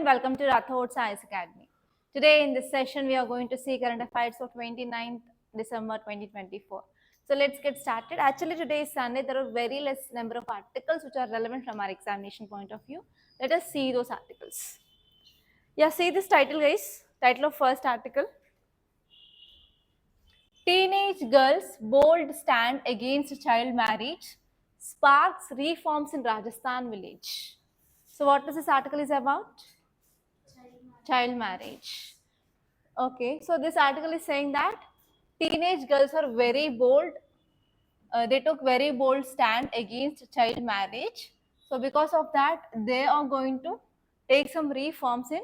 and welcome to Rathod Science Academy. Today in this session we are going to see current affairs of 29th December 2024. So let's get started. Actually today is Sunday. There are very less number of articles which are relevant from our examination point of view. Let us see those articles. Yeah, see this title guys. Title of first article. Teenage girls bold stand against child marriage sparks reforms in Rajasthan village. So what this article is about? Child marriage. Okay, so this article is saying that teenage girls are very bold. They took very bold stand against child marriage. So because of that, they are going to take some reforms in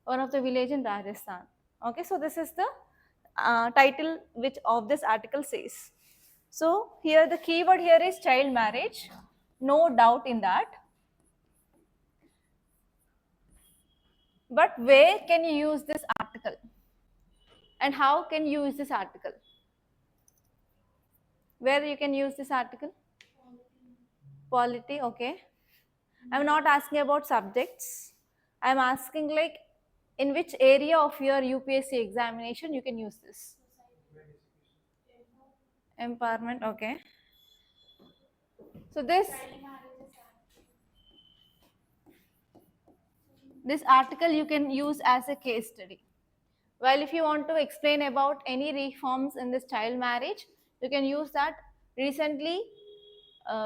one of the village in Rajasthan. Okay, so this is the title which of this article says. So here the keyword here is child marriage. No doubt in that. But where can you use this article? And how can you use this article? Where you can use this article? Polity, okay. I'm not asking about subjects. I'm asking like in which area of your UPSC examination you can use this. Empowerment, okay. So this article you can use as a case study. Well, if you want to explain about any reforms in this child marriage, you can use that. Recently,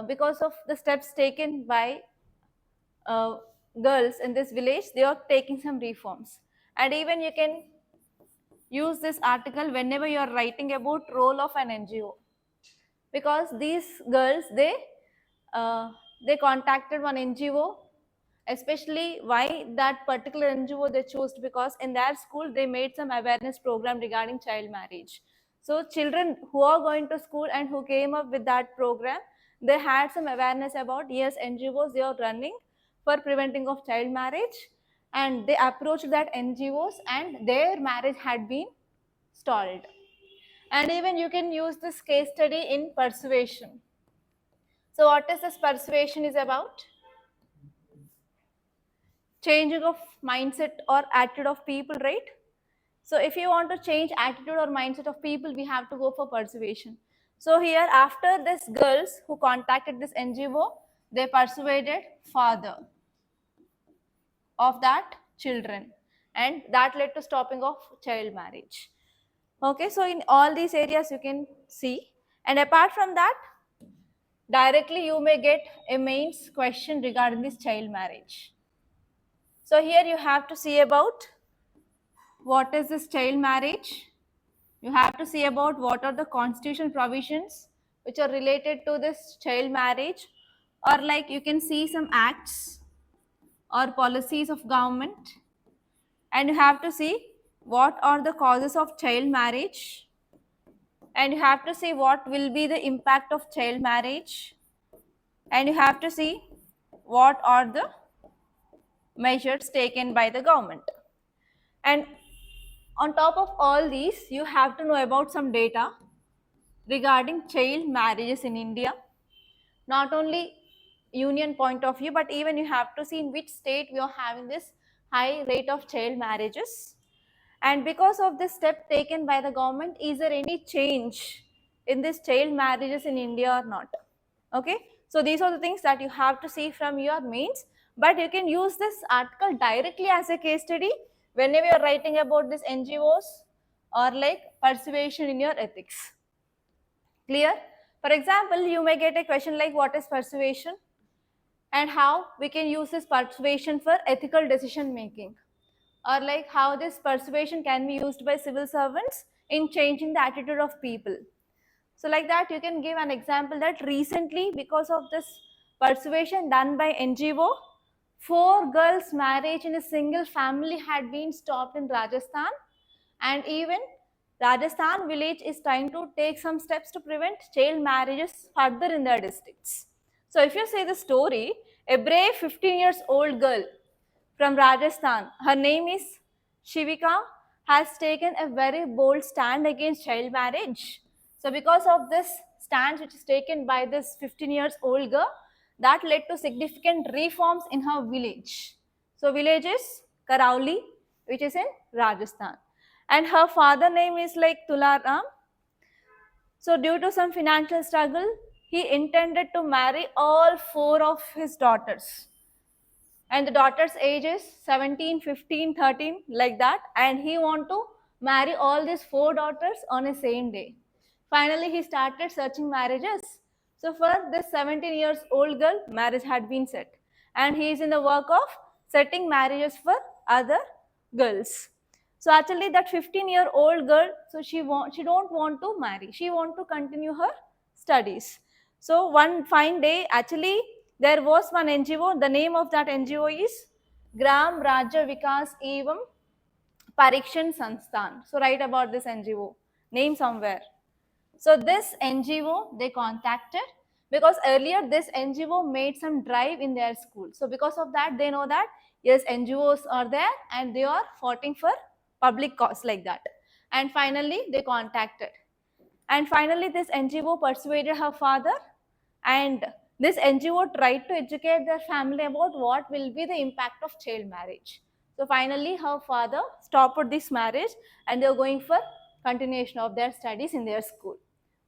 because of the steps taken by girls in this village, they are taking some reforms. And even you can use this article whenever you are writing about role of an NGO. Because these girls, they contacted one NGO, especially why that particular NGO they chose, because in their school they made some awareness program regarding child marriage. So children who are going to school and who came up with that program, they had some awareness about yes, NGOs they are running for preventing of child marriage, and they approached that NGOs and their marriage had been stalled. And even you can use this case study in persuasion. So what is this persuasion is about? Changing of mindset or attitude of people, right? So if you want to change attitude or mindset of people, we have to go for persuasion. So here after this girls who contacted this NGO, they persuaded father of that children, and that led to stopping of child marriage. Okay, so in all these areas you can see, and apart from that, directly you may get a mains question regarding this child marriage. So here you have to see about what is this child marriage. You have to see about what are the constitutional provisions which are related to this child marriage, or like you can see some acts or policies of government, and you have to see what are the causes of child marriage, and you have to see what will be the impact of child marriage, and you have to see what are the measures taken by the government. And on top of all these, you have to know about some data regarding child marriages in India. Not only union point of view, but even you have to see in which state we are having this high rate of child marriages. And because of this step taken by the government, is there any change in this child marriages in India or not? Okay, so these are the things that you have to see from your mains, but you can use this article directly as a case study whenever you are writing about this NGOs or like persuasion in your ethics. Clear? For example, you may get a question like what is persuasion and how we can use this persuasion for ethical decision making, or like how this persuasion can be used by civil servants in changing the attitude of people. So like that you can give an example that recently because of this persuasion done by NGO, 4 girls marriage in a single family had been stopped in Rajasthan, and even Rajasthan village is trying to take some steps to prevent child marriages further in their districts. So if you say the story, a brave 15 years old girl from Rajasthan, her name is Shivika, has taken a very bold stand against child marriage. So because of this stance which is taken by this 15 years old girl, that led to significant reforms in her village. So village is Karauli, which is in Rajasthan. And her father name is like Tularam. So due to some financial struggle, he intended to marry all 4 of his daughters. And the daughter's age is 17, 15, 13, like that. And he want to marry all these 4 daughters on the same day. Finally, he started searching marriages. So for this 17 years old girl, marriage had been set. And he is in the work of setting marriages for other girls. So actually that 15-year-old girl, so she don't want to marry. She want to continue her studies. So one fine day, actually there was one NGO. The name of that NGO is Gram Rajya Vikas Evam Parikshan Sansthan. So write about this NGO, name somewhere. So this NGO they contacted because earlier this NGO made some drive in their school. So because of that, they know that yes, NGOs are there and they are fighting for public cause like that. And finally, they contacted. And finally, this NGO persuaded her father, and this NGO tried to educate their family about what will be the impact of child marriage. So finally, her father stopped this marriage and they are going for continuation of their studies in their school.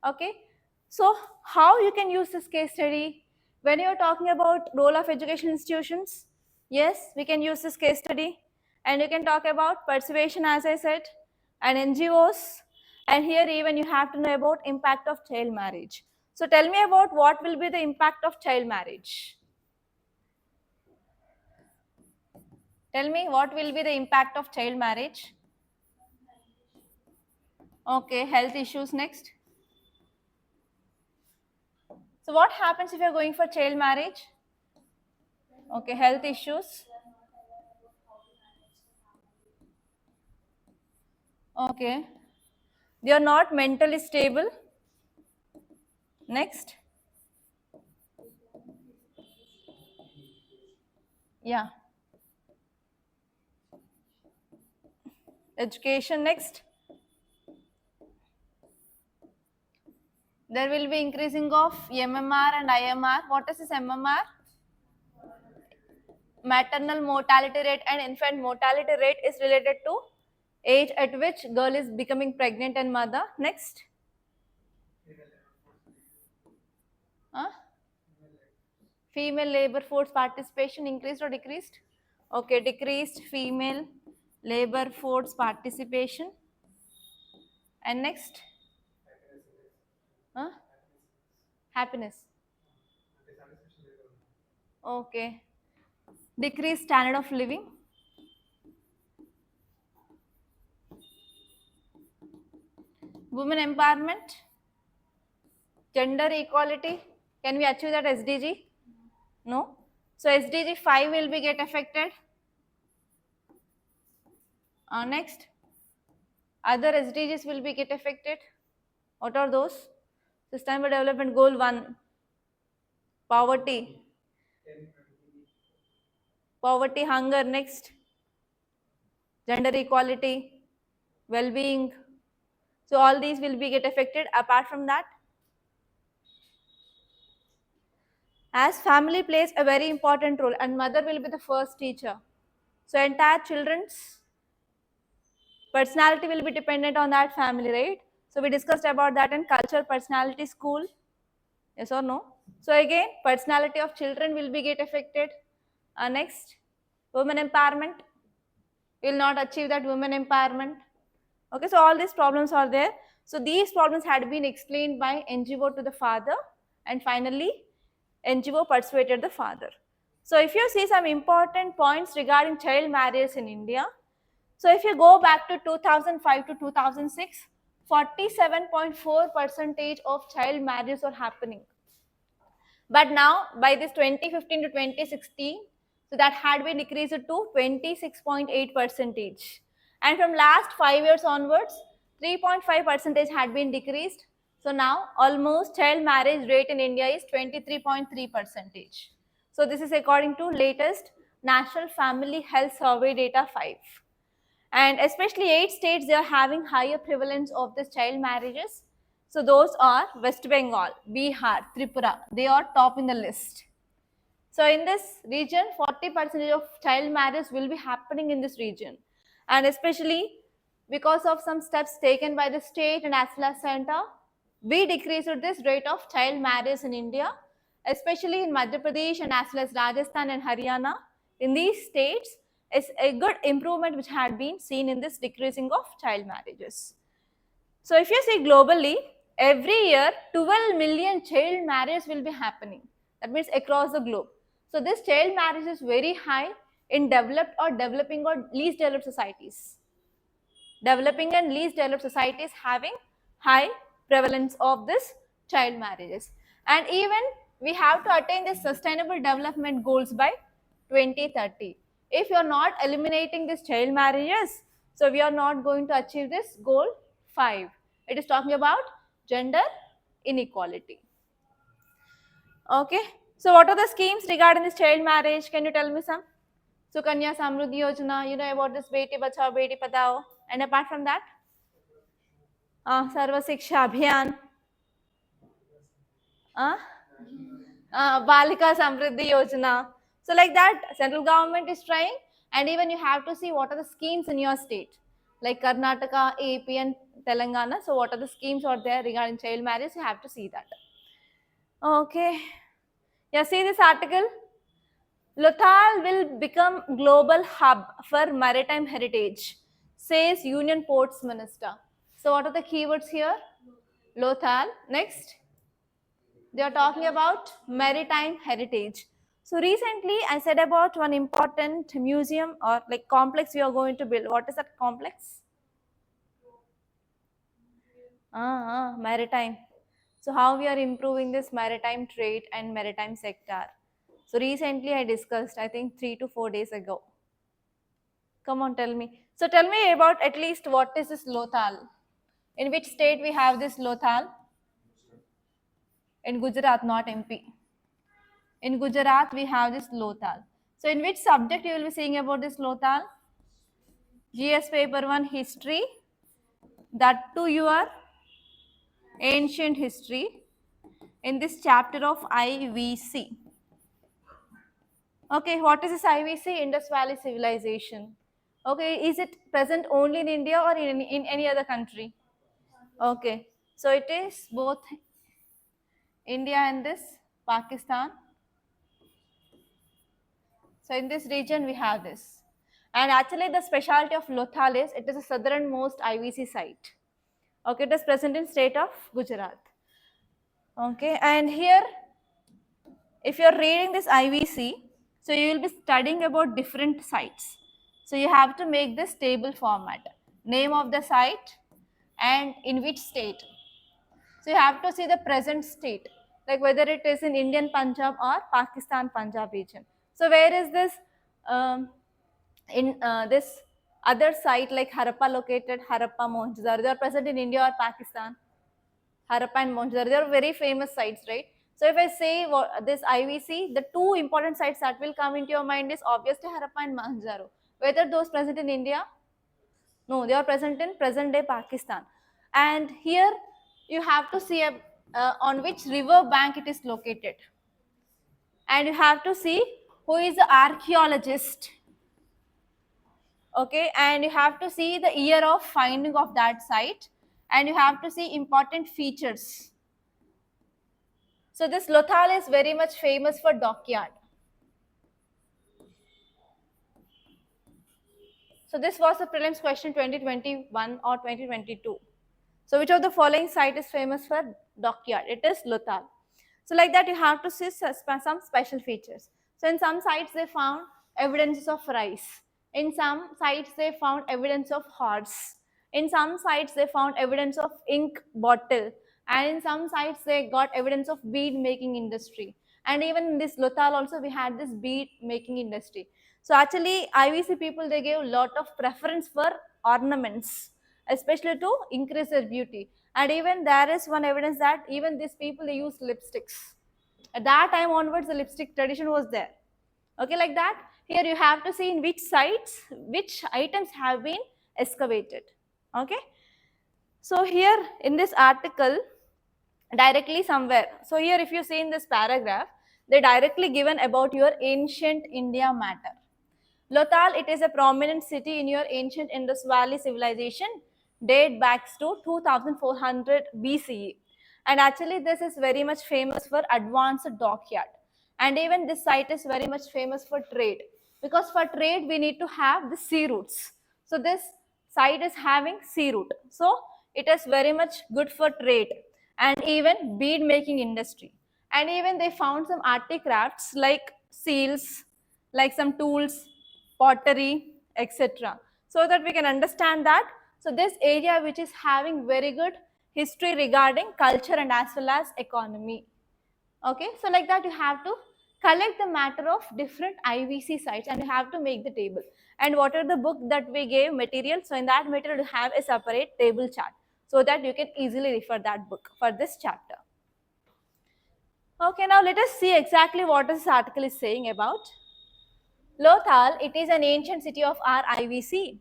Okay, so how you can use this case study when you are talking about role of education institutions? Yes, we can use this case study, and you can talk about persuasion, as I said, and NGOs, and here even you have to know about impact of child marriage. So tell me about what will be the impact of child marriage. Tell me what will be the impact of child marriage. Okay, health issues next. So what happens if you are going for child marriage? Okay, health issues. Okay, they are not mentally stable. Next. Yeah. Education next. There will be increasing of MMR and IMR. What is this MMR? Maternal mortality rate and infant mortality rate is related to age at which girl is becoming pregnant and mother. Next. Female labor force participation increased or decreased? Okay, decreased female labor force participation. And next? Happiness. Okay. Decreased standard of living. Women empowerment. Gender equality. Can we achieve that SDG? No. So SDG 5 will be get affected. Next. Other SDGs will be get affected. What are those? Sustainable Development Goal 1. Poverty. Poverty, hunger. Next. Gender equality, well-being. So all these will be get affected. Apart from that, as family plays a very important role and mother will be the first teacher. So entire children's personality will be dependent on that family, right? So we discussed about that in culture personality school. Yes or no? So again, personality of children will be get affected. Next, women empowerment. Will not achieve that women empowerment. Okay, so all these problems are there. So these problems had been explained by NGO to the father, and finally NGO persuaded the father. So if you see some important points regarding child marriage in India, so if you go back to 2005 to 2006, 47.4% of child marriages are happening. But now by this 2015 to 2016, so that had been decreased to 26.8%. And from last 5 years onwards, 3.5% had been decreased. So now almost child marriage rate in India is 23.3%. So this is according to latest National Family Health Survey data 5. And especially 8 states, they are having higher prevalence of this child marriages. So those are West Bengal, Bihar, Tripura. They are top in the list. So in this region, 40% of child marriage will be happening in this region. And especially because of some steps taken by the state and as well as center, we decreased this rate of child marriage in India, especially in Madhya Pradesh and as well as Rajasthan and Haryana. In these states, is a good improvement which had been seen in this decreasing of child marriages. So if you see globally, every year 12 million child marriages will be happening. That means across the globe. So this child marriage is very high in developed or developing or least developed societies. Developing and least developed societies having high prevalence of this child marriages. And even we have to attain the sustainable development goals by 2030. If you are not eliminating these child marriages, so we are not going to achieve this goal 5. It is talking about gender inequality. Okay. So what are the schemes regarding this child marriage? Can you tell me some? Sukanya Samruddhi Yojana, you know about this Beti Bachao, Beti Padhao. And apart from that? Sarva Siksha Abhiyan. Balika Samriddhi Yojana. So like that, central government is trying, and even you have to see what are the schemes in your state, like Karnataka, AP, and Telangana. So what are the schemes out there regarding child marriage? You have to see that. Okay. Yeah, see this article. Lothal will become global hub for maritime heritage, says Union Ports Minister. So what are the keywords here? Lothal. Next. They are talking about maritime heritage. So recently I said about one important museum or like complex we are going to build. What is that complex? Maritime. So how we are improving this maritime trade and maritime sector. So recently I discussed, I think 3 to 4 days ago. Come on, tell me. So tell me about at least what is this Lothal? In which state we have this Lothal? In Gujarat, not MP. In Gujarat, we have this Lothal. So in which subject you will be seeing about this Lothal? GS paper 1 history, that too your ancient history in this chapter of IVC. Okay, what is this IVC? Indus Valley Civilization. Okay, is it present only in India or in any other country? Okay, so it is both India and this Pakistan. So in this region we have this. And actually the specialty of Lothal is it is the southernmost IVC site. Okay, it is present in state of Gujarat. Okay, and here if you are reading this IVC, so you will be studying about different sites. So you have to make this table format. Name of the site and in which state. So you have to see the present state, like whether it is in Indian Punjab or Pakistan Punjab region. So where is this in this other site like Harappa located? Harappa, Mohenjo-daro, they are present in India or Pakistan? Harappa and Mohenjo-daro, they are very famous sites, right? So if I say this IVC, the two important sites that will come into your mind is obviously Harappa and Mohenjo-daro. Whether those present in India? No, they are present in present day Pakistan. And here you have to see on which river bank it is located. And you have to see who is the archaeologist. Okay, and you have to see the year of finding of that site, and you have to see important features. So this Lothal is very much famous for dockyard. So this was the prelims question 2021 or 2022. So which of the following site is famous for dockyard? It is Lothal. So like that you have to see some special features. So in some sites they found evidences of rice. In some sites they found evidence of horse. In some sites they found evidence of ink bottle. And in some sites they got evidence of bead making industry. And even in this Lothal also we had this bead making industry. So actually IVC people, they gave a lot of preference for ornaments, especially to increase their beauty. And even there is one evidence that even these people, they use lipsticks. At that time onwards the lipstick tradition was there. Okay, like that here you have to see in which sites which items have been excavated. Okay, so here in this article directly somewhere, so here if you see in this paragraph, They directly given about your ancient India matter. Lothal, it is a prominent city in your ancient Indus Valley civilization, date back to 2400 BCE. And actually this is very much famous for advanced dockyard. And even this site is very much famous for trade, because for trade we need to have the sea routes. So this site is having sea route. So it is very much good for trade and even bead making industry. And even they found some artifacts like seals, like some tools, pottery, etc. So that we can understand that. So this area which is having very good history regarding culture and as well as economy. Okay, so like that you have to collect the matter of different IVC sites and you have to make the table. And what are the book that we gave material? So in that material you have a separate table chart so that you can easily refer that book for this chapter. Okay, now let us see exactly what this article is saying about. Lothal, it is an ancient city of our IVC.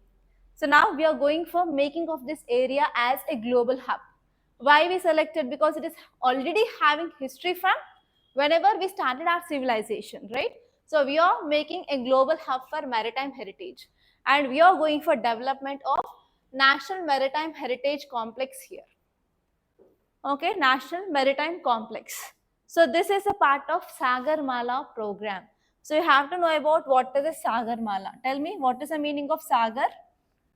So now we are going for making of this area as a global hub. Why we selected? Because it is already having history from whenever we started our civilization, right? So we are making a global hub for maritime heritage and we are going for development of National Maritime Heritage Complex here. Okay, National Maritime Complex. So this is a part of Sagarmala program. So you have to know about what is a Sagarmala. Tell me what is the meaning of Sagar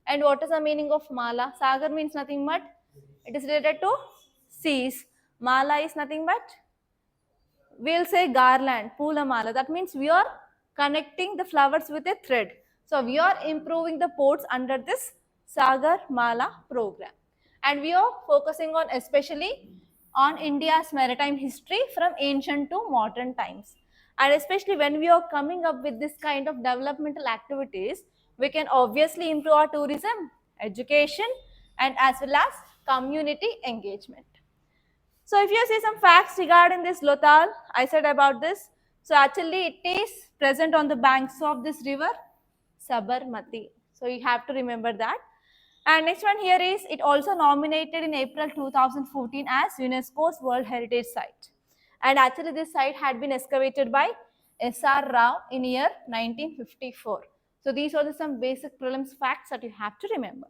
and what is the meaning of Mala. Sagar means nothing but it is related to seas. Mala is nothing but we'll say garland, pula mala. That means we are connecting the flowers with a thread. So we are improving the ports under this Sagar Mala program. And we are focusing on especially on India's maritime history from ancient to modern times. And especially when we are coming up with this kind of developmental activities, we can obviously improve our tourism, education, and as well as community engagement. So if you see some facts regarding this Lothal, I said about this. So actually it is present on the banks of this river, Sabarmati. So you have to remember that. And next one here is, it also nominated in April 2014 as UNESCO's World Heritage Site. And actually this site had been excavated by S.R. Rao in year 1954. So these are some basic prelims facts that you have to remember.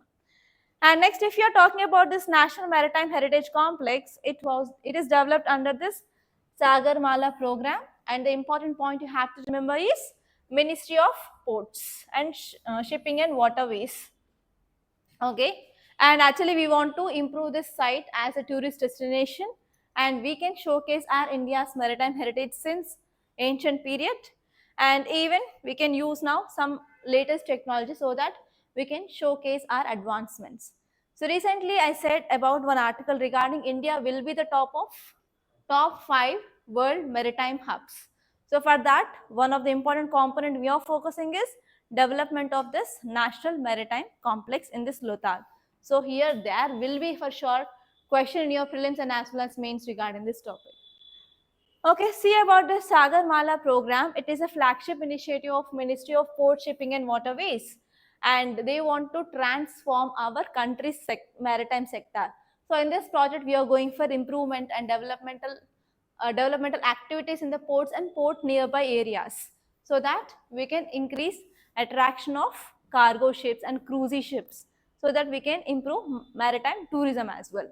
And next, if you are talking about this National Maritime Heritage Complex, it is developed under this Sagarmala program. And the important point you have to remember is Ministry of Ports and Shipping and Waterways. Okay, and actually we want to improve this site as a tourist destination, and we can showcase our India's maritime heritage since ancient period, and even we can use now some latest technology so that we can showcase our advancements. So recently I said about one article regarding India will be the top 5 world maritime hubs. So for that, one of the important component we are focusing is development of this National Maritime Complex in this Lothal. So here there will be for sure question in your prelims and as well as mains regarding this topic. Okay, see about the Sagarmala program. It is a flagship initiative of Ministry of Port, Shipping and Waterways, and they want to transform our country's maritime sector. So in this project, we are going for improvement and developmental activities in the ports and port nearby areas, so that we can increase attraction of cargo ships and cruise ships, so that we can improve maritime tourism as well.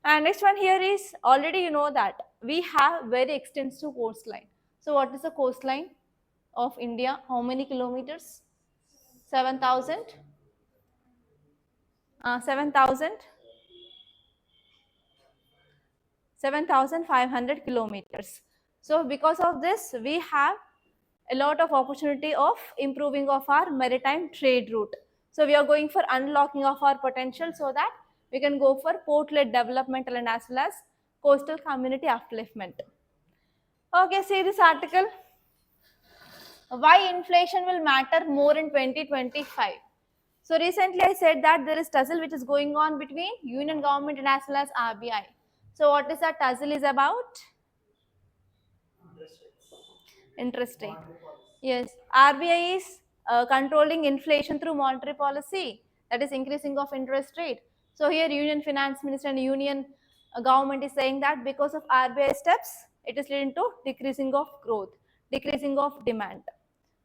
And next one here is, already you know that we have very extensive coastline. So what is the coastline of India? How many kilometers? 7,000? 7,500 kilometers. So because of this, we have a lot of opportunity of improving of our maritime trade route. So we are going for unlocking of our potential so that we can go for port-led developmental and as well as coastal community upliftment. Okay, see this article. Why inflation will matter more in 2025. So recently I said that there is tussle which is going on between union government and as well as RBI. So what is that tussle is about? Interest rate. Yes, RBI is controlling inflation through monetary policy, that is increasing of interest rate. So here Union Finance Minister and Union government is saying that because of RBI steps, it is leading to decreasing of growth, decreasing of demand.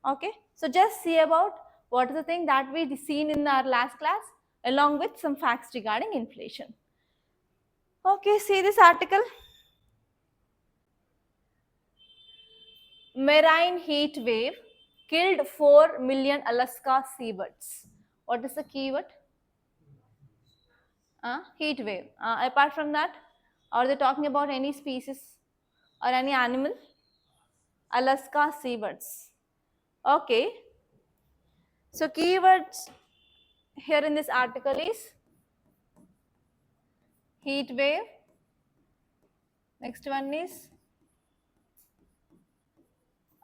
Okay, so just see about what is the thing that we seen in our last class along with some facts regarding inflation. Okay, see this article. Marine heat wave killed 4 million Alaska seabirds. What is the keyword? Heat wave. Apart from that, are they talking about any species or any animal? Alaska seabirds. Okay. So keywords here in this article is heat wave. Next one is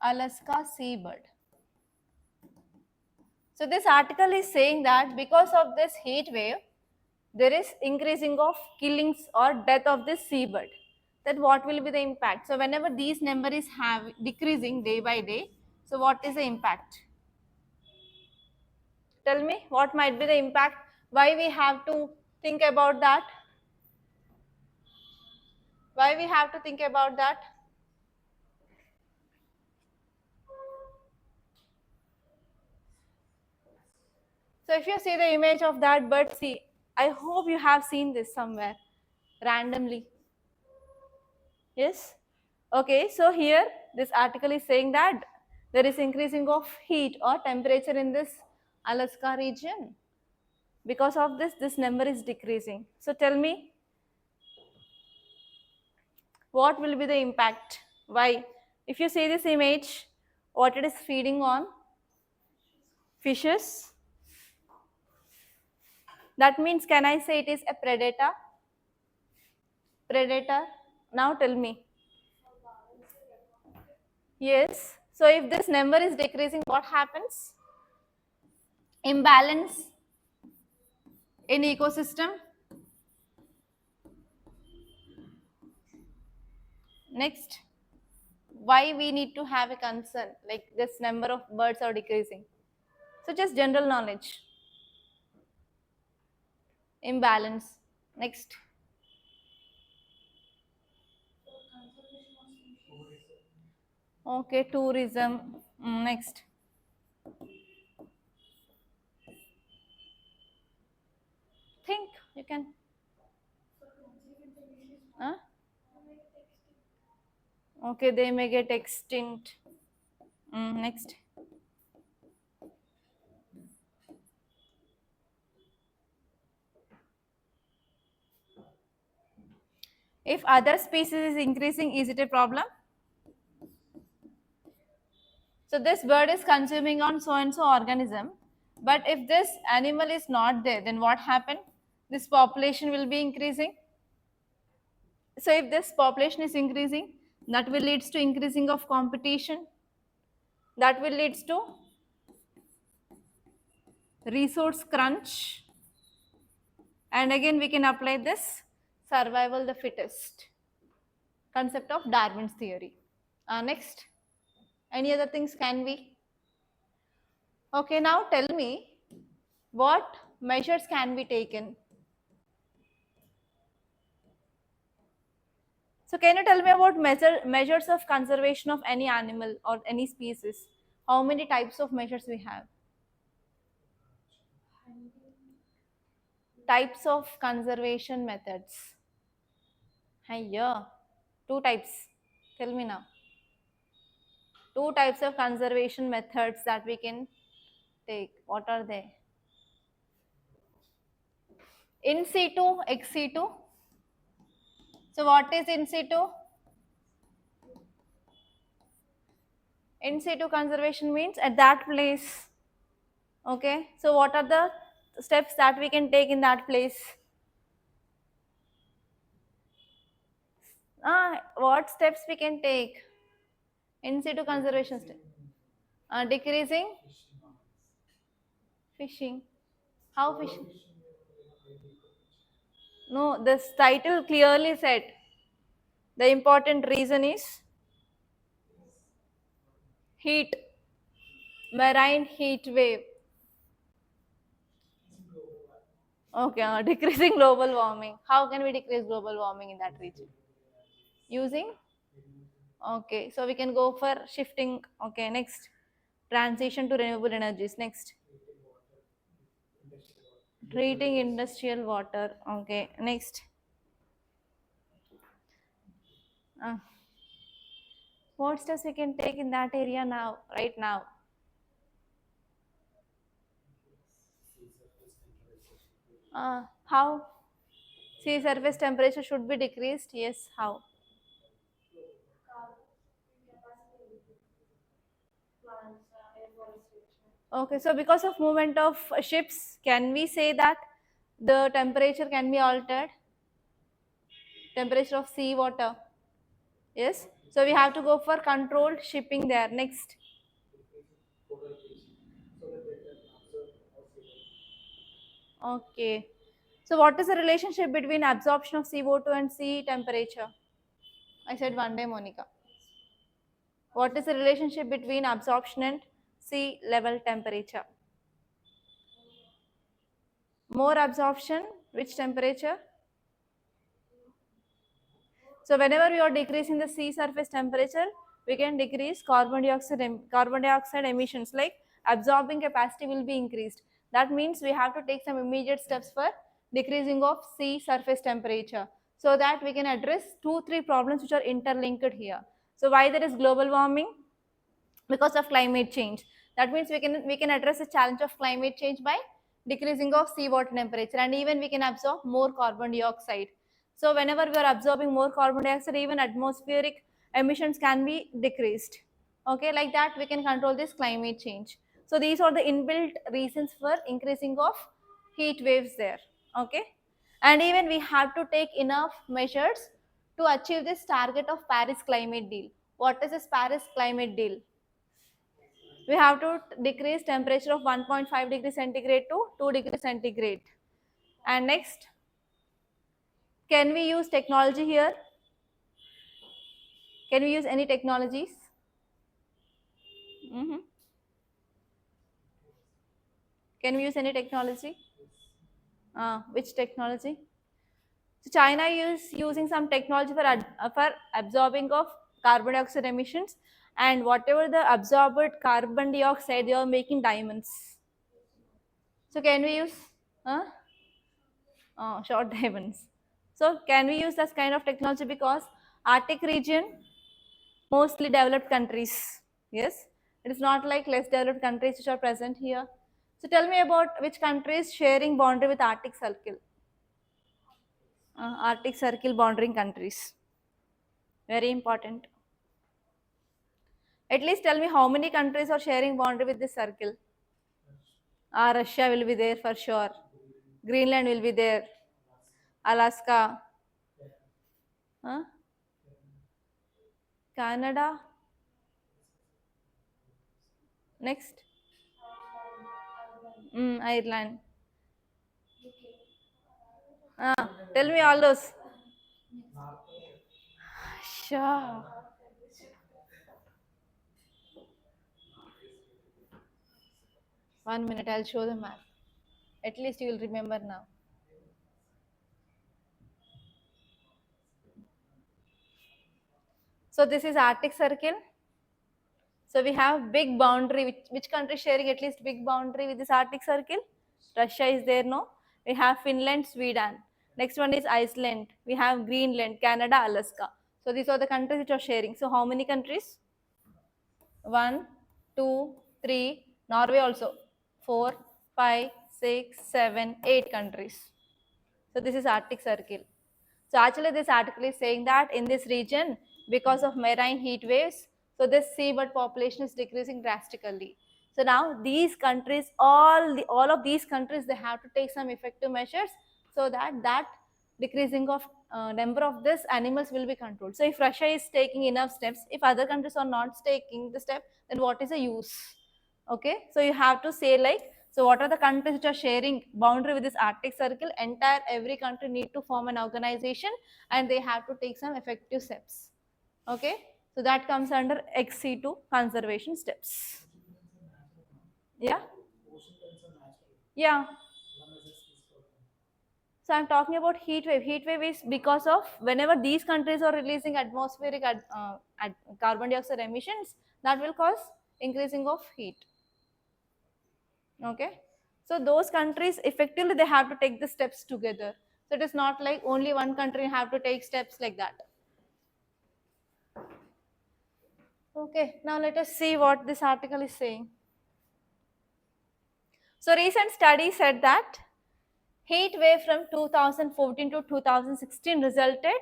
Alaska seabird. So this article is saying that because of this heat wave, there is increasing of killings or death of this seabird. That what will be the impact? So whenever these number is decreasing day by day, so what is the impact? Tell me what might be the impact? Why we have to think about that? Why we have to think about that? So if you see the image of that bird, see, I hope you have seen this somewhere randomly. Yes? Okay, so here this article is saying that there is increasing of heat or temperature in this Alaska region. Because of this, this number is decreasing. So tell me, what will be the impact? Why? If you see this image, what it is feeding on? Fishes. That means, can I say it is a predator? Predator. Now tell me. Yes. So if this number is decreasing, what happens? Imbalance in ecosystem. Next, why we need to have a concern like this number of birds are decreasing? So just general knowledge. Imbalance. Next. Okay, tourism. Next. Think, you can. Huh? Okay, they may get extinct. Next. If other species is increasing, is it a problem? So this bird is consuming on so and so organism, but if this animal is not there, then what happen? This population will be increasing. So if this population is increasing, that will leads to increasing of competition. That will leads to resource crunch. And again we can apply this survival the fittest concept of Darwin's theory. Next, any other things can we? Okay, now tell me what measures can be taken. So can you tell me about measures of conservation of any animal or any species? How many types of measures we have? Types of conservation methods. Yeah, two types. Tell me now. Two types of conservation methods that we can take. What are they? In situ, ex situ. So what is in situ? In situ conservation means at that place. Okay, so what are the steps that we can take in that place? What steps we can take? In situ conservation step. Decreasing fishing. How fishing? No, this title clearly said the important reason is heat, marine heat wave. Okay, decreasing global warming. How can we decrease global warming in that region? Using Okay, so we can go for shifting. Okay, next, transition to renewable energies. Next, treating industrial water. Okay, next, uh, what steps we can take in that area now, right now? How? Sea surface temperature should be decreased. Yes, how? Okay, so because of movement of ships, can we say that the temperature can be altered? Temperature of sea water. Yes. So we have to go for controlled shipping there. Next. Okay. So what is the relationship between absorption of CO2 and sea temperature? I said one day, Monica. What is the relationship between absorption and sea level temperature? More absorption, which temperature? So whenever we are decreasing the sea surface temperature, we can decrease carbon dioxide emissions, like absorbing capacity will be increased. That means we have to take some immediate steps for decreasing of sea surface temperature, so that we can address 2 3 problems which are interlinked here. So why there is global warming? Because of climate change. That means we can address the challenge of climate change by decreasing of seawater temperature, and even we can absorb more carbon dioxide. So whenever we are absorbing more carbon dioxide, even atmospheric emissions can be decreased. Okay, like that we can control this climate change. So these are the inbuilt reasons for increasing of heat waves there. Okay, and even we have to take enough measures to achieve this target of Paris climate deal. What is this Paris climate deal? We have to decrease temperature of 1.5 degrees centigrade to 2 degrees centigrade. And next, can we use technology here? Can we use any technologies? Mhm. Can we use any technology? Which technology? So China is using some technology for absorbing of carbon dioxide emissions, and whatever the absorbed carbon dioxide, they are making diamonds. So can we use uh, short diamonds? So can we use this kind of technology? Because Arctic region, mostly developed countries. Yes, it is not like less developed countries which are present here. So tell me about which countries sharing boundary with Arctic Circle. Arctic Circle bordering countries. Very important. At least tell me how many countries are sharing boundary with this circle. Russia will be there for sure. Greenland will be there. Alaska. Huh? Canada. Next. Ireland. Tell me all those. Sure. 1 minute, I'll show the map. At least you will remember now. So this is Arctic Circle. So we have big boundary. Which country is sharing at least big boundary with this Arctic Circle? Russia is there, no? We have Finland, Sweden. Next one is Iceland. We have Greenland, Canada, Alaska. So these are the countries which are sharing. So how many countries? One, two, three. Norway also. 4, 5, 6, 7, 8 countries. So this is Arctic Circle. So actually this article is saying that in this region, because of marine heat waves, so this seabird population is decreasing drastically. So now these countries, all of these countries, they have to take some effective measures, so that decreasing of number of these animals will be controlled. So if Russia is taking enough steps, if other countries are not taking the step, then what is the use? Okay, so you have to say like, so what are the countries which are sharing boundary with this Arctic Circle? Entire every country need to form an organization, and they have to take some effective steps. Okay, so that comes under XC2 conservation steps. Yeah, yeah. So I'm talking about heat wave. Heat wave is because of whenever these countries are releasing atmospheric carbon dioxide emissions, that will cause increasing of heat. Okay. So those countries effectively they have to take the steps together. So it is not like only one country have to take steps like that. Okay. Now let us see what this article is saying. So recent study said that heat wave from 2014 to 2016 resulted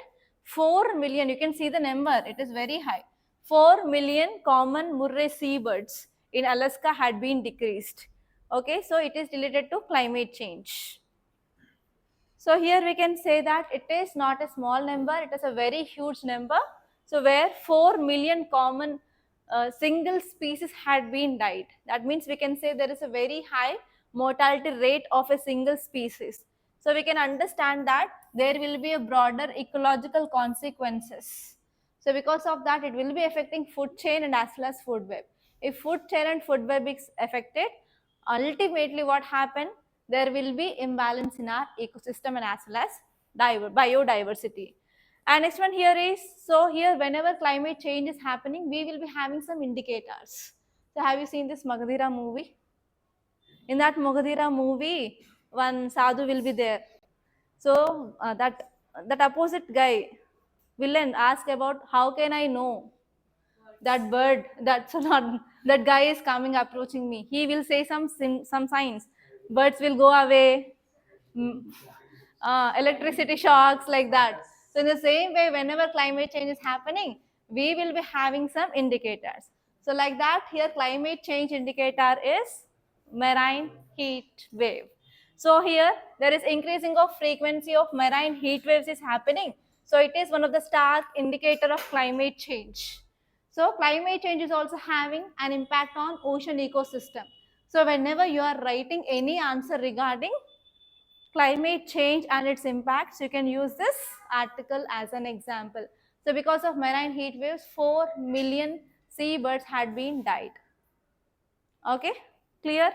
4 million, you can see the number, it is very high. 4 million common Murray seabirds in Alaska had been decreased. Okay, so it is related to climate change. So here we can say that it is not a small number, it is a very huge number. So where 4 million common single species had been died. That means we can say there is a very high mortality rate of a single species. So we can understand that there will be a broader ecological consequences. So because of that, it will be affecting food chain and as well as food web. If food chain and food web is affected, ultimately what happen? There will be imbalance in our ecosystem and as well as biodiversity. And next one here is, so here whenever climate change is happening, we will be having some indicators. So have you seen this Magadhira movie? In that Magadhira movie, one sadhu will be there. So that opposite guy, villain, ask about how can I know that bird, that's not, that guy is coming approaching me. He will say some signs. Birds will go away, electricity shocks like that. So in the same way, whenever climate change is happening, we will be having some indicators. So like that, here climate change indicator is marine heat wave. So here there is increasing of frequency of marine heat waves is happening. So it is one of the stark indicator of climate change. So climate change is also having an impact on ocean ecosystem. So whenever you are writing any answer regarding climate change and its impacts, you can use this article as an example. So because of marine heat waves, 4 million seabirds had been died. Okay, clear?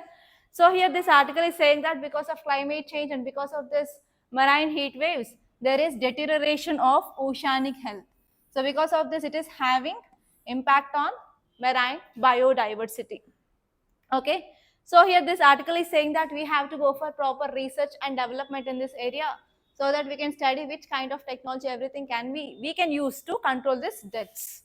So here this article is saying that because of climate change and because of this marine heat waves, there is deterioration of oceanic health. So because of this, it is having impact on marine biodiversity. Okay, so here this article is saying that we have to go for proper research and development in this area so that we can study which kind of technology everything can we can use to control these deaths.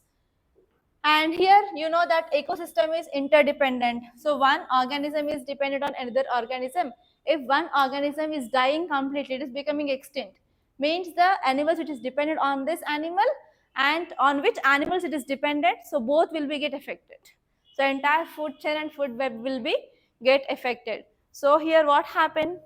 And here you know that ecosystem is interdependent. So one organism is dependent on another organism. If one organism is dying completely, it is becoming extinct. Means the animals which is dependent on this animal and on which animals it is dependent, so both will be get affected. So entire food chain and food web will be get affected. So here what happened?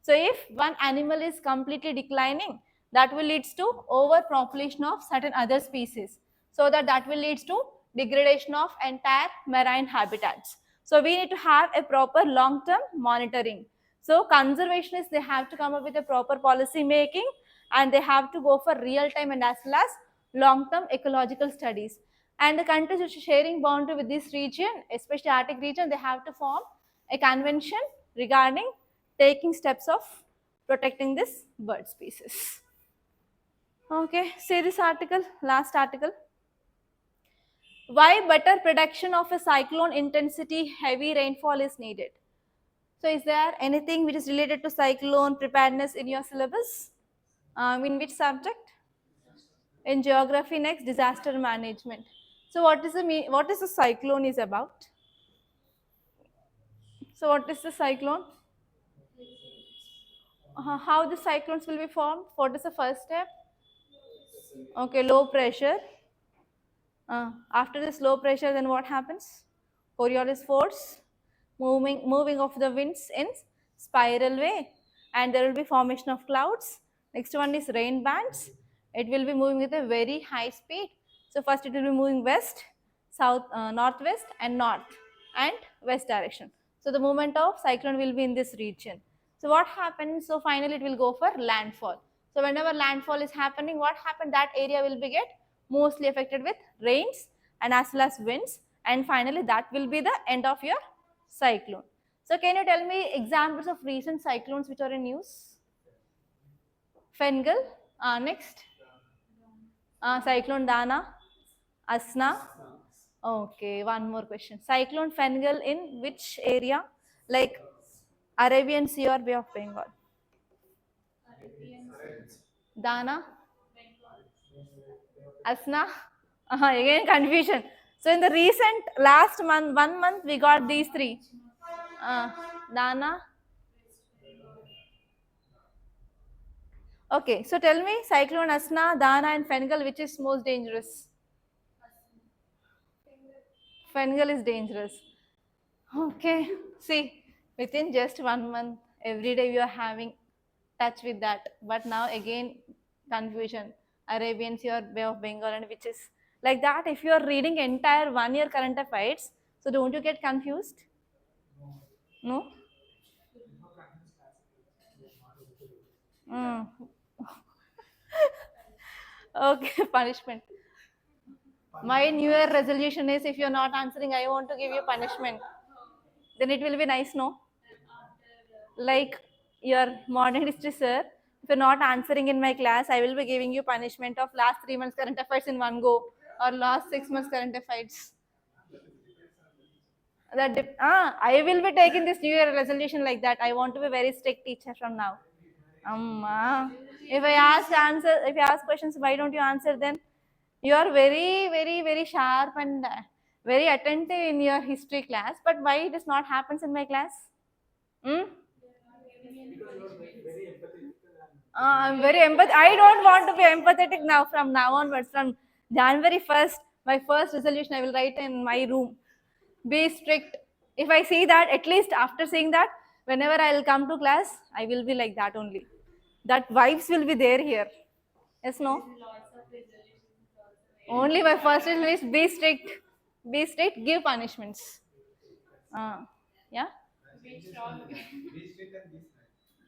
So if one animal is completely declining, that will leads to overpopulation of certain other species. So that will leads to degradation of entire marine habitats. So we need to have a proper long-term monitoring. So conservationists, they have to come up with a proper policy making and they have to go for real-time and as well as long-term ecological studies. And the countries which are sharing boundary with this region, especially Arctic region, they have to form a convention regarding taking steps of protecting this bird species. Okay, see this article, last article. Why better prediction of a cyclone intensity heavy rainfall is needed? So is there anything which is related to cyclone preparedness in your syllabus? In which subject? In geography next, disaster management. So what is the cyclone is about? So what is the cyclone? How the cyclones will be formed? What is the first step? Okay, low pressure. After this low pressure, then what happens? Coriolis force, moving of the winds in spiral way, and there will be formation of clouds. Next one is rain bands. It will be moving with a very high speed. So first it will be moving west, south, northwest, and north and west direction. So the movement of cyclone will be in this region. So what happens? So finally it will go for landfall. So whenever landfall is happening, what happened? That area will be get mostly affected with rains and as well as winds, and finally that will be the end of your cyclone. So can you tell me examples of recent cyclones which are in news? Fengal. Next. Cyclone Dana. Asna. Okay, one more question. Cyclone Fengal in which area? Like Arabian Sea or Bay of Bengal? Dana. Asna. Again confusion. So in the recent last month, 1 month, we got these three. Dana. Okay, so tell me, Cyclone Asna, Dana, and Fengal, which is most dangerous? Fengal is dangerous. Okay, see, within just 1 month, every day we are having touch with that. But now again, confusion. Arabian Sea or Bay of Bengal, and which is like that. If you are reading entire 1 year current affairs, so don't you get confused? No. Mm. Okay, punishment. My New Year resolution is if you're not answering, I want to give you punishment. Then it will be nice, no? Like your modern history sir, if you're not answering in my class, I will be giving you punishment of last 3 months current affairs in one go or last 6 months current affairs. I will be taking this New Year resolution like that. I want to be very strict teacher from now. Amma, if I ask questions, why don't you answer then? You are very, very, very sharp and very attentive in your history class, but why it is not happens in my class? Hmm? I'm very empathetic. I don't want to be empathetic now from now onwards. From January 1st, my first resolution I will write in my room. Be strict. If I see that, at least after seeing that, whenever I will come to class, I will be like that only. That vibes will be there here. Yes, no? Only my first resolution is be strict. Be strict, give punishments. Yeah?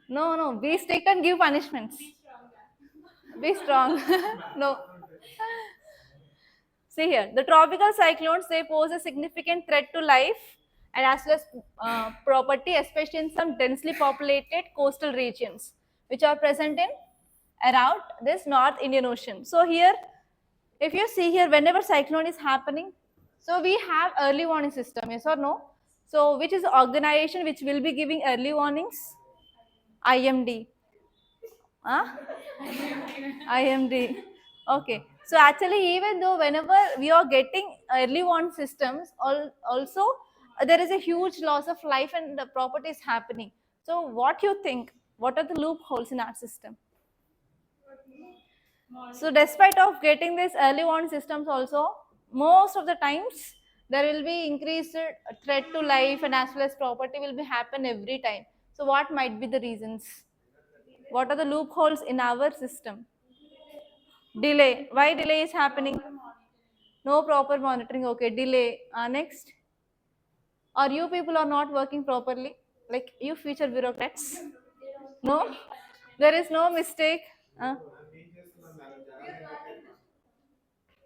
No, no, be strict and give punishments. Be strong. No. See here, the tropical cyclones, they pose a significant threat to life and as well as property, especially in some densely populated coastal regions, which are present in around this North Indian Ocean. So here, if you see here, whenever cyclone is happening, so we have early warning system, yes or no? So which is the organization which will be giving early warnings? IMD. Huh? IMD. Okay. So actually, even though whenever we are getting early warning systems, also there is a huge loss of life and the property is happening. So what you think? What are the loopholes in our system? So despite of getting this early warning systems also, most of the times there will be increased threat to life and as well as property will be happen every time. So what might be the reasons? What are the loopholes in our system? Delay. Why delay is happening? No proper monitoring. Okay, delay. Next. Or you people are not working properly? Like you future bureaucrats? No? There is no mistake.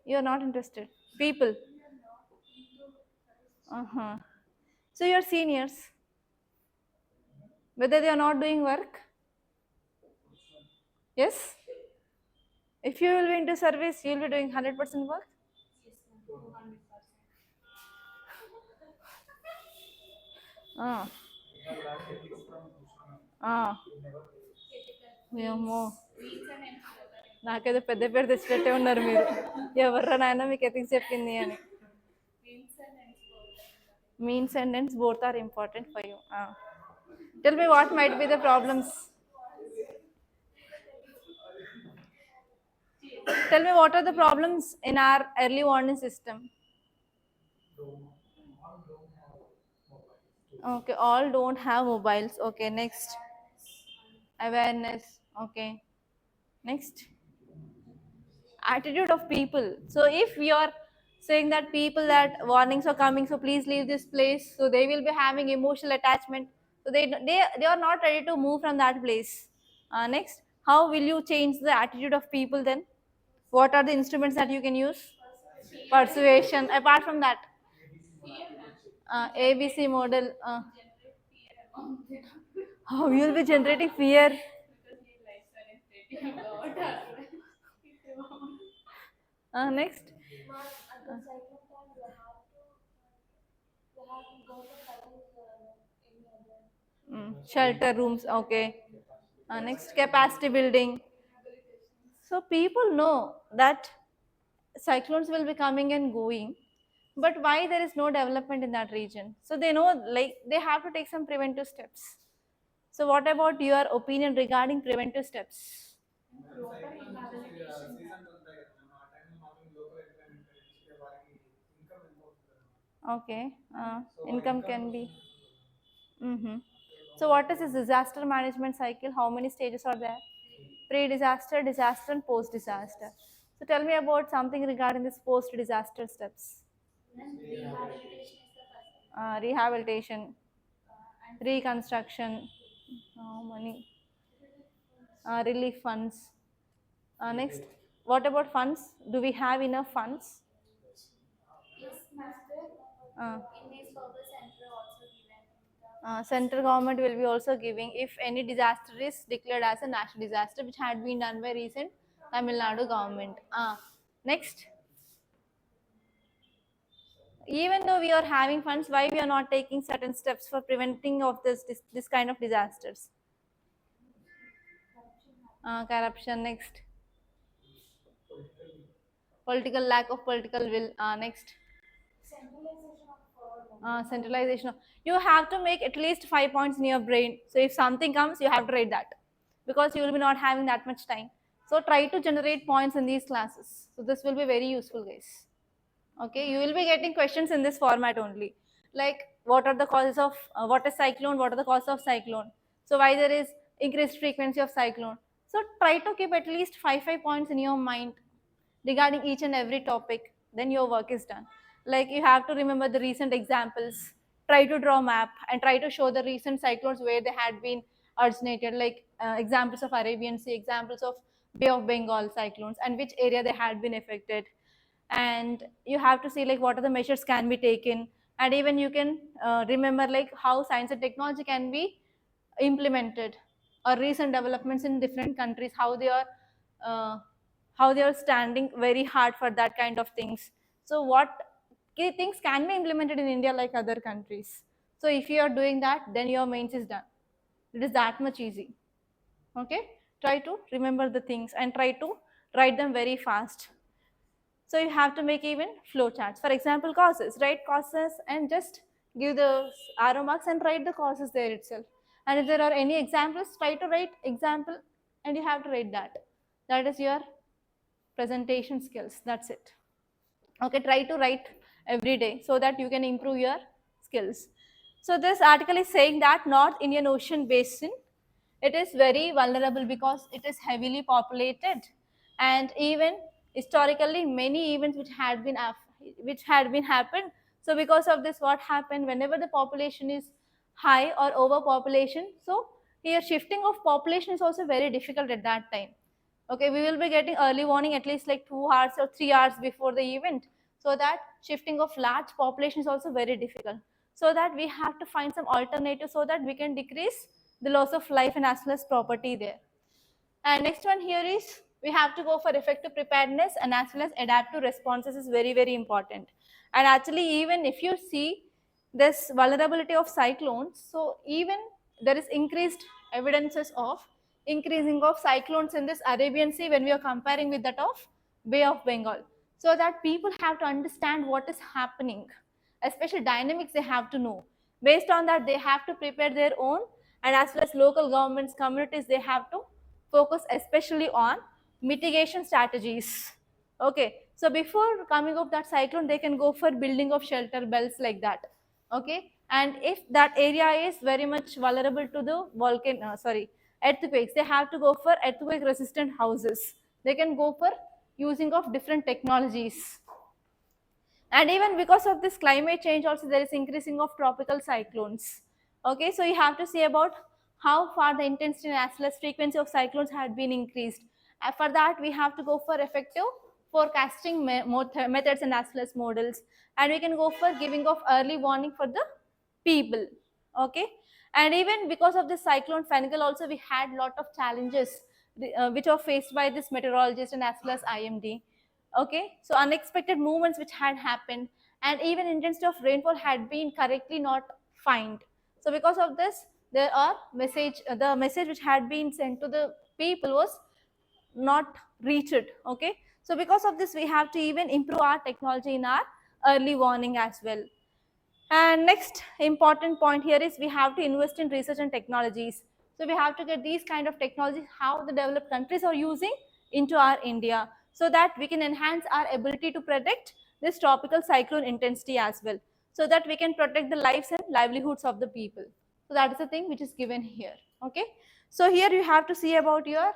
You are not interested. People. Uh-huh. So your seniors, whether they are not doing work? Yes? If you will be into service, you will be doing 100% work? Ah. ఏమో నాకేదో పెద్ద పేరు తెచ్చినట్టే ఉన్నారు మీరు ఎవర్రా నాయన మీకు ethics చెప్పింది అని means and ends both are important for you. Tell me what might be the problems. Tell me what are the problems in our early warning system. Okay, all don't have mobiles. Okay, next. Awareness. Okay, next. Attitude of people. So if we are saying that people that warnings are coming, so please leave this place, so they will be having emotional attachment, so they are not ready to move from that place. Next, how will you change the attitude of people then? What are the instruments that you can use? Persuasion. Apart from that, ABC model. How you will be generating fear? Next. Shelter rooms, okay. Next, capacity building. So people know that cyclones will be coming and going, but why there is no development in that region? So they know, like, they have to take some preventive steps. So what about your opinion regarding preventive steps? Okay, income can be. Mm-hmm. So what is this disaster management cycle? How many stages are there? Pre-disaster, disaster, and post-disaster. So tell me about something regarding this post-disaster steps. Rehabilitation, reconstruction, money, relief funds. Next, what about funds? Do we have enough funds? Uh, Central government will be also giving if any disaster is declared as a national disaster, which had been done by recent Tamil Nadu government. Next, even though we are having funds, why we are not taking certain steps for preventing of this kind of disasters? Corruption. Next, political lack of political will. Next, centralization. You have to make at least 5 points in your brain. So if something comes, you have to write that because you will be not having that much time. So try to generate points in these classes. So this will be very useful, guys. Okay, you will be getting questions in this format only. Like what are the causes of what is cyclone? What are the causes of cyclone? So why there is increased frequency of cyclone? So try to keep at least five points in your mind regarding each and every topic, then your work is done. Like you have to remember the recent examples, try to draw a map and try to show the recent cyclones where they had been originated, like examples of Arabian Sea, examples of Bay of Bengal cyclones and which area they had been affected. And you have to see like what are the measures can be taken, and even you can remember like how science and technology can be implemented, or recent developments in different countries, uh, how they are standing very hard for that kind of things. So what key things can be implemented in India like other countries? So if you are doing that, then your mains is done. It is that much easy. Okay, try to remember the things and try to write them very fast. So you have to make even flow charts. For example, causes, write causes and just give the arrow marks and write the causes there itself. And if there are any examples, try to write example and you have to write that. That is your presentation skills. That's it. Okay, try to write every day so that you can improve your skills. So this article is saying that North Indian Ocean Basin, it is very vulnerable because it is heavily populated, and even historically many events which had been happened. So because of this, what happened whenever the population is high or overpopulation, so here shifting of population is also very difficult at that time. Okay, we will be getting early warning at least like 2 hours or 3 hours before the event, so that shifting of large population is also very difficult. So that we have to find some alternative so that we can decrease the loss of life and as well as property there. And next one here is we have to go for effective preparedness and as well as adaptive responses is very, very important. And actually, even if you see this vulnerability of cyclones, so even there is increased evidences of increasing of cyclones in this Arabian Sea when we are comparing with that of Bay of Bengal. So that people have to understand what is happening, especially dynamics they have to know. Based on that, they have to prepare their own, and as well as local governments, communities, they have to focus especially on mitigation strategies. Okay, so before coming of that cyclone, they can go for building of shelter belts like that. Okay, and if that area is very much vulnerable to the earthquakes, they have to go for earthquake resistant houses. They can go for using of different technologies. And even because of this climate change also, there is increasing of tropical cyclones. Okay, so you have to see about how far the intensity as well as frequency of cyclones had been increased. For that, we have to go for effective forecasting methods and as well as models, and we can go for giving of early warning for the people. Okay, and even because of this cyclone Fengal also, we had lot of challenges which are faced by this meteorologist and as well as IMD. Okay, so unexpected movements which had happened, and even intensity of rainfall had been correctly not found. So because of this, there are the message which had been sent to the people was not reached. Okay, so because of this, we have to even improve our technology in our early warning as well. And next important point here is we have to invest in research and technologies. So we have to get these kind of technologies how the developed countries are using into our India, so that we can enhance our ability to predict this tropical cyclone intensity as well, so that we can protect the lives and livelihoods of the people. So that is the thing which is given here. Okay, so here you have to see about your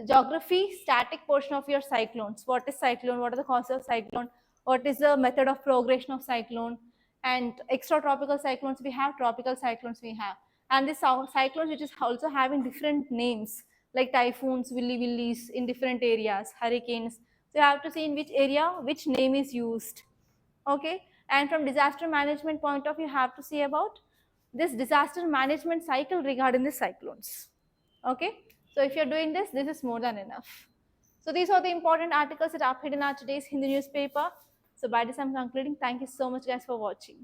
geography static portion of your cyclones. What is cyclone? What are the causes of cyclone? What is the method of progression of cyclone? And extratropical cyclones we have, tropical cyclones we have, and this cyclones which is also having different names like typhoons, willy willies in different areas, hurricanes. So you have to see in which area which name is used. Okay, and from disaster management point of view, you have to see about this disaster management cycle regarding the cyclones. Okay, so if you're doing this, this is more than enough. So these are the important articles that appeared in our today's Hindu newspaper. So by this I'm concluding. Thank you so much guys for watching.